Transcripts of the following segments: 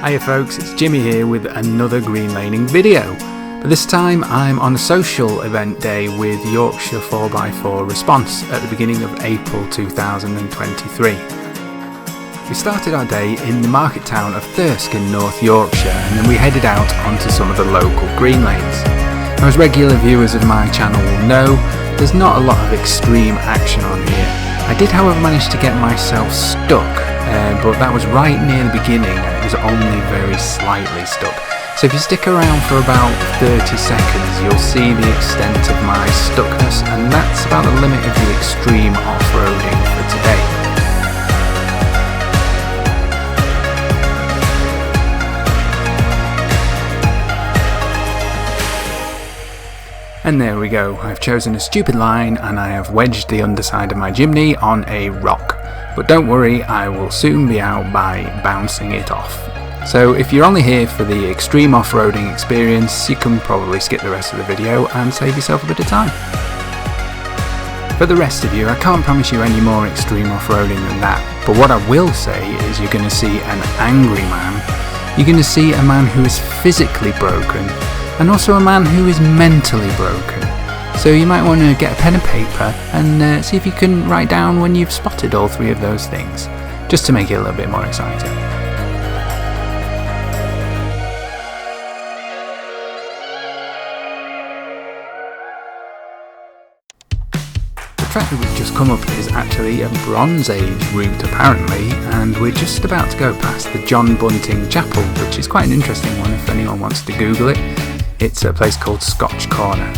Hiya folks, it's Jimmy here with another green laning video. But this time I'm on a social event day with Yorkshire 4x4 Response at the beginning of April 2023. We started our day in the market town of Thirsk in North Yorkshire, and then we headed out onto some of the local green lanes. Now, as regular viewers of my channel will know, there's not a lot of extreme action on here. I did however manage to get myself stuck, but that was right near the beginning and it was only very slightly stuck. So if you stick around for about 30 seconds you'll see the extent of my stuckness, and that's about the limit of the extreme off-roading for today. And there we go, I've chosen a stupid line and I have wedged the underside of my Jimny on a rock. But don't worry, I will soon be out by bouncing it off. So if you're only here for the extreme off-roading experience, you can probably skip the rest of the video and save yourself a bit of time. For the rest of you, I can't promise you any more extreme off-roading than that, but what I will say is you're going to see an angry man, you're going to see a man who is physically broken, and also a man who is mentally broken. So you might want to get a pen and paper and see if you can write down when you've spotted all three of those things, just to make it a little bit more exciting. The track that we've just come up is actually a Bronze Age route apparently, and we're just about to go past the John Bunting Chapel, which is quite an interesting one if anyone wants to Google it. It's a place called Scotch Corner.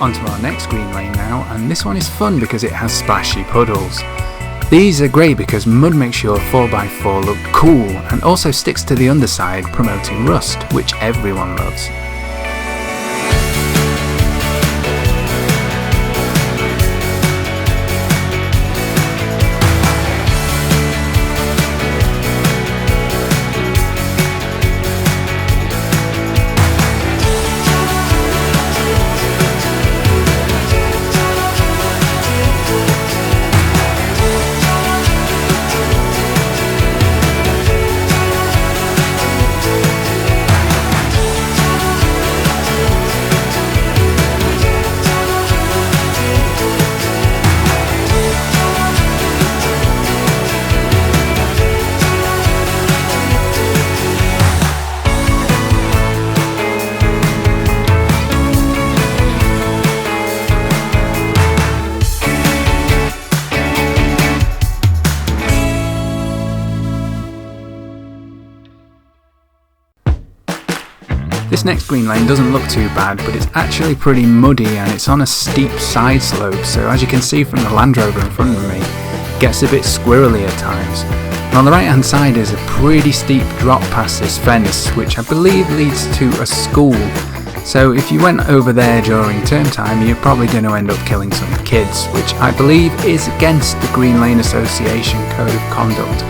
Onto our next green lane now, and this one is fun because it has splashy puddles. These are great because mud makes your 4x4 look cool and also sticks to the underside, promoting rust, which everyone loves. This next green lane doesn't look too bad, but it's actually pretty muddy and it's on a steep side slope, so as you can see from the Land Rover in front of me, it gets a bit squirrely at times. And on the right hand side is a pretty steep drop past this fence, which I believe leads to a school. So if you went over there during term time, you're probably going to end up killing some kids, which I believe is against the Green Lane Association Code of Conduct.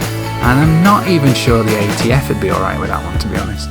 And I'm not even sure the ATF would be alright with that one, to be honest.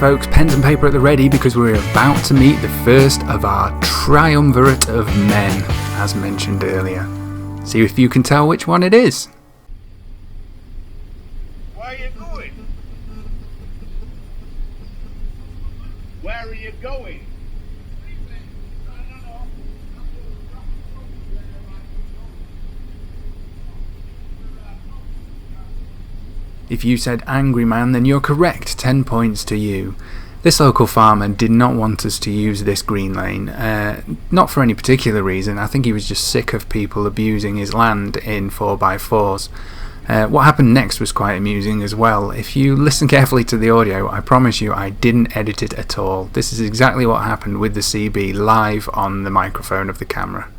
folks, pens and paper at the ready, because we're about to meet the first of our triumvirate of men, as mentioned earlier. See if you can tell which one it is. Where are you going? Where are you going? If you said angry man, then you're correct, 10 points to you. This local farmer did not want us to use this green lane, not for any particular reason. I think he was just sick of people abusing his land in 4x4s. What happened next was quite amusing as well. If you listen carefully to the audio, I promise you I didn't edit it at all. This is exactly what happened with the CB live on the microphone of the camera.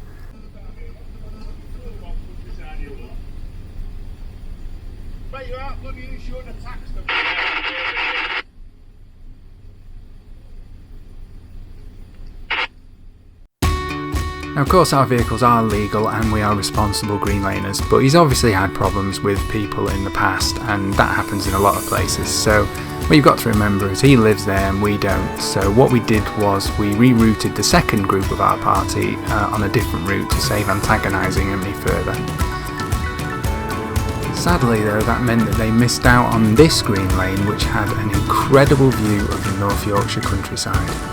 Now, of course, our vehicles are legal and we are responsible green laners, but he's obviously had problems with people in the past, and that happens in a lot of places. So what you've got to remember is he lives there and we don't. So what we did was we rerouted the second group of our party on a different route to save antagonising him any further. Sadly though, that meant that they missed out on this green lane, which had an incredible view of the North Yorkshire countryside.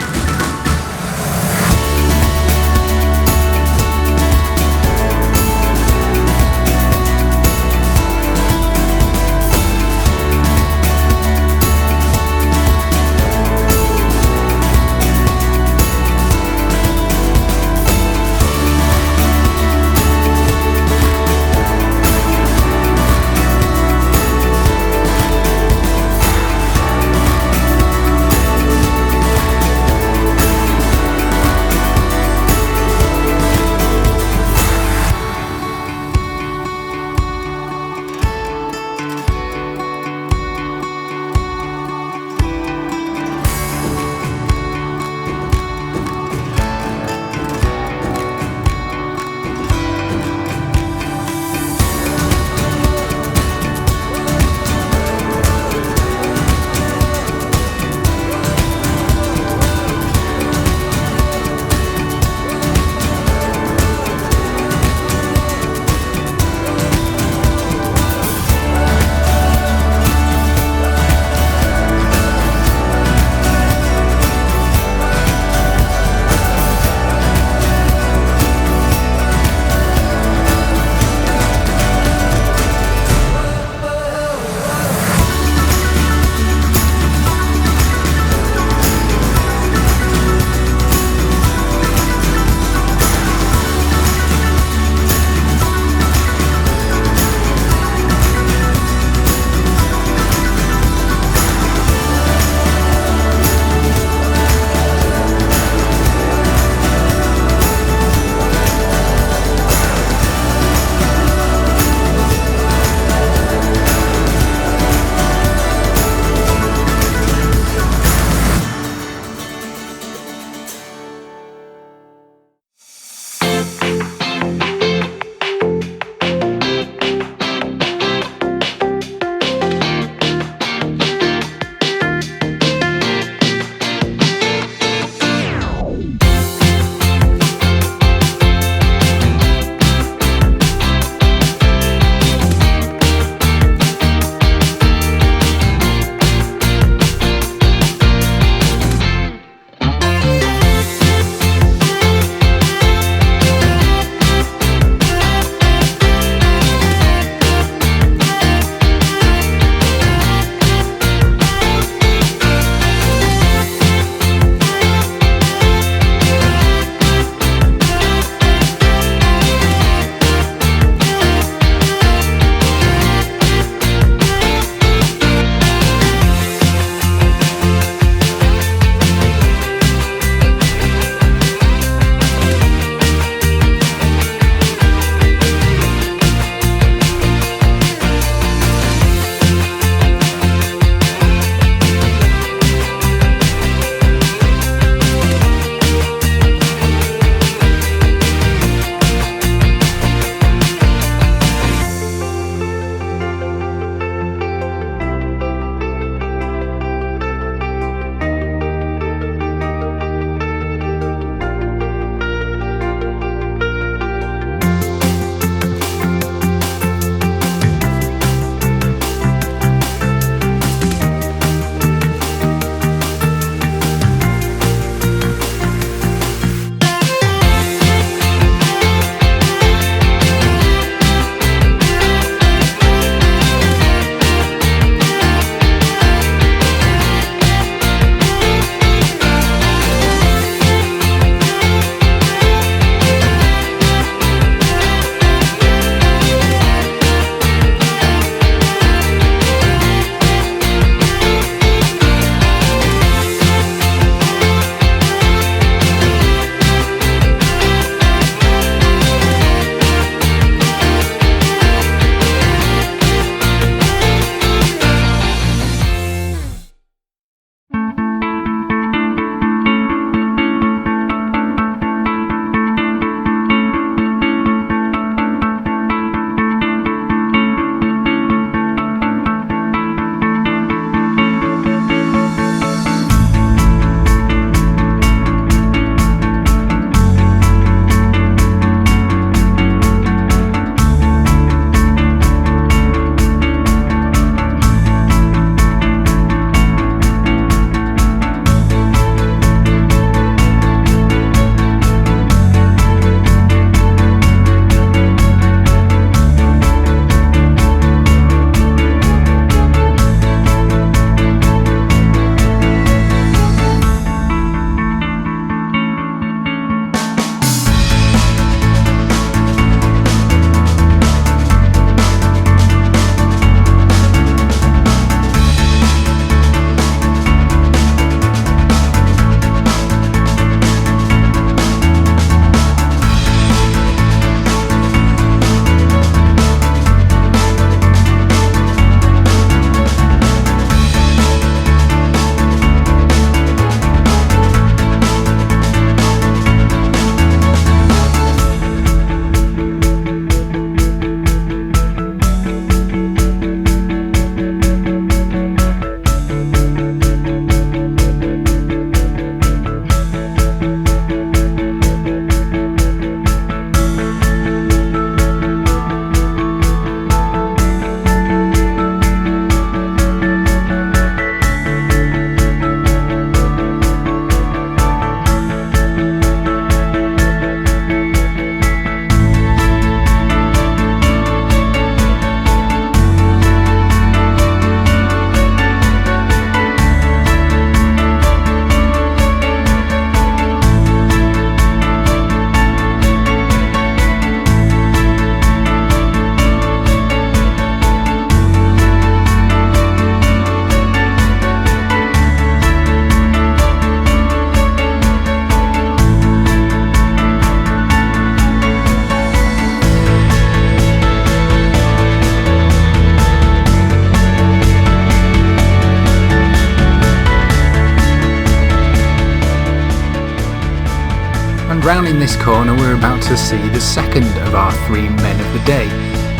And rounding this corner we're about to see the second of our three men of the day.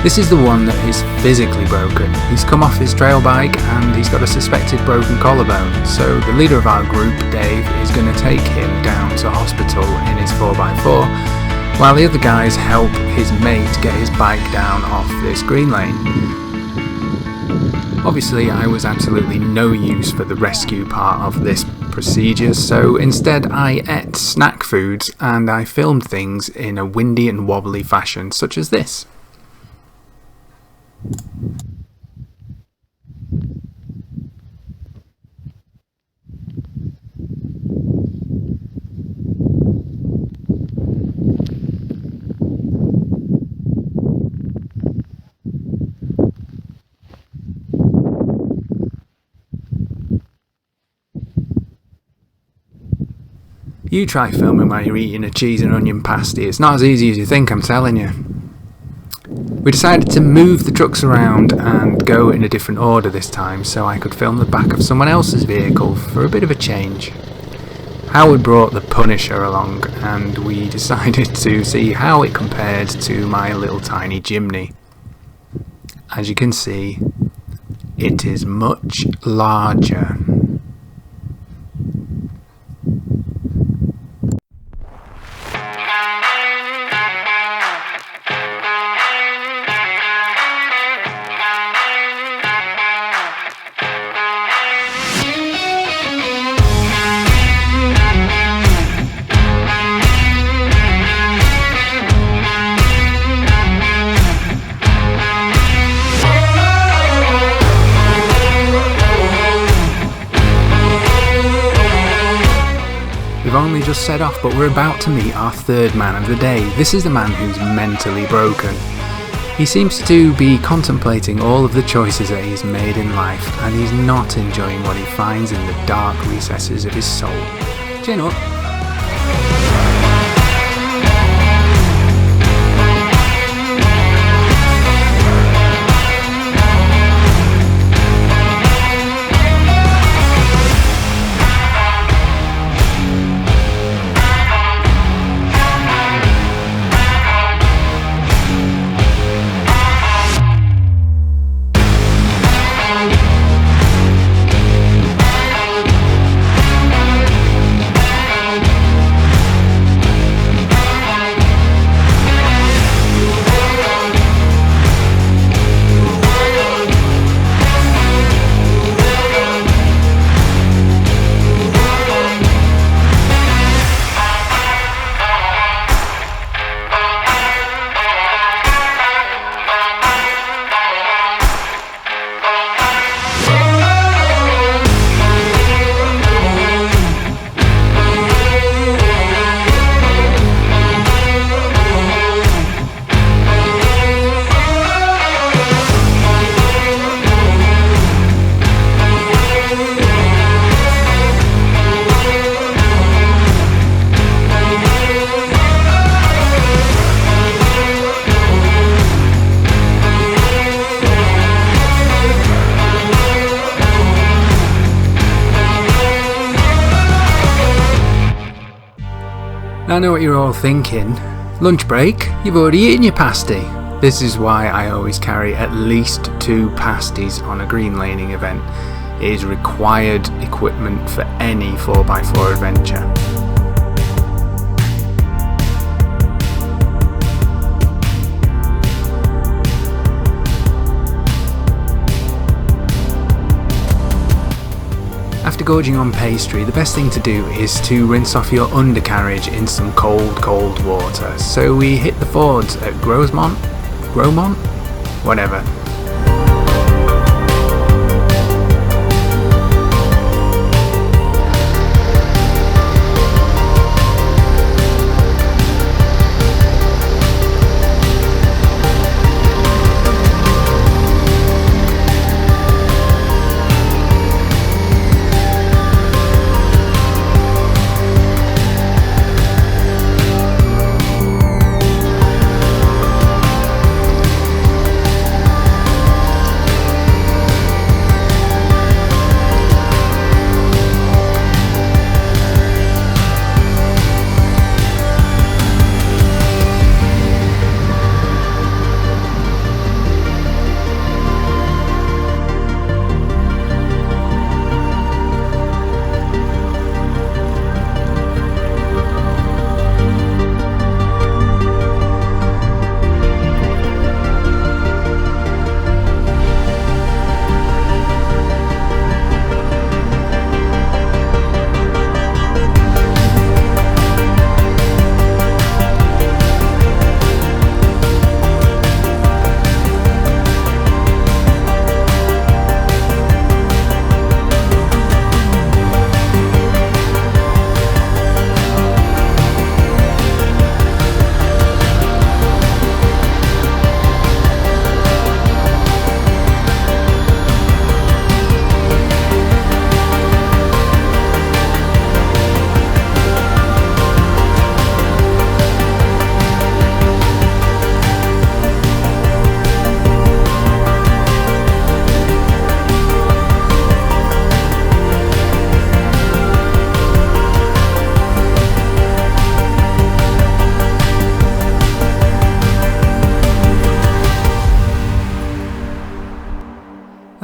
This is the one that is physically broken. He's come off his trail bike and he's got a suspected broken collarbone, so the leader of our group, Dave, is going to take him down to hospital in his 4x4, while the other guys help his mate get his bike down off this green lane. Obviously I was absolutely no use for the rescue part of this procedure, so instead I ate snack foods and I filmed things in a windy and wobbly fashion such as this. You try filming while you're eating a cheese and onion pasty. It's not as easy as you think, I'm telling you. We decided to move the trucks around and go in a different order this time so I could film the back of someone else's vehicle for a bit of a change. Howard brought the Punisher along and we decided to see how it compared to my little tiny chimney. As you can see, it is much larger. We've only just set off, but we're about to meet our third man of the day. This is the man who's mentally broken. He seems to be contemplating all of the choices that he's made in life, and he's not enjoying what he finds in the dark recesses of his soul. Chin up. I know what you're all thinking. Lunch break? You've already eaten your pasty. This is why I always carry at least 2 pasties on a green laning event. It is required equipment for any 4x4 adventure. After gorging on pastry, the best thing to do is to rinse off your undercarriage in some cold water. So we hit the fords at Gromont? Whatever.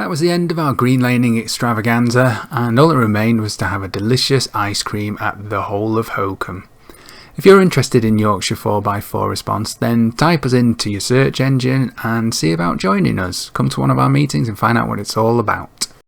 that was the end of our green laning extravaganza, and all that remained was to have a delicious ice cream at the Hole of Hokum. If you're interested in Yorkshire 4x4 response, then type us into your search engine and see about joining us. Come to one of our meetings and find out what it's all about.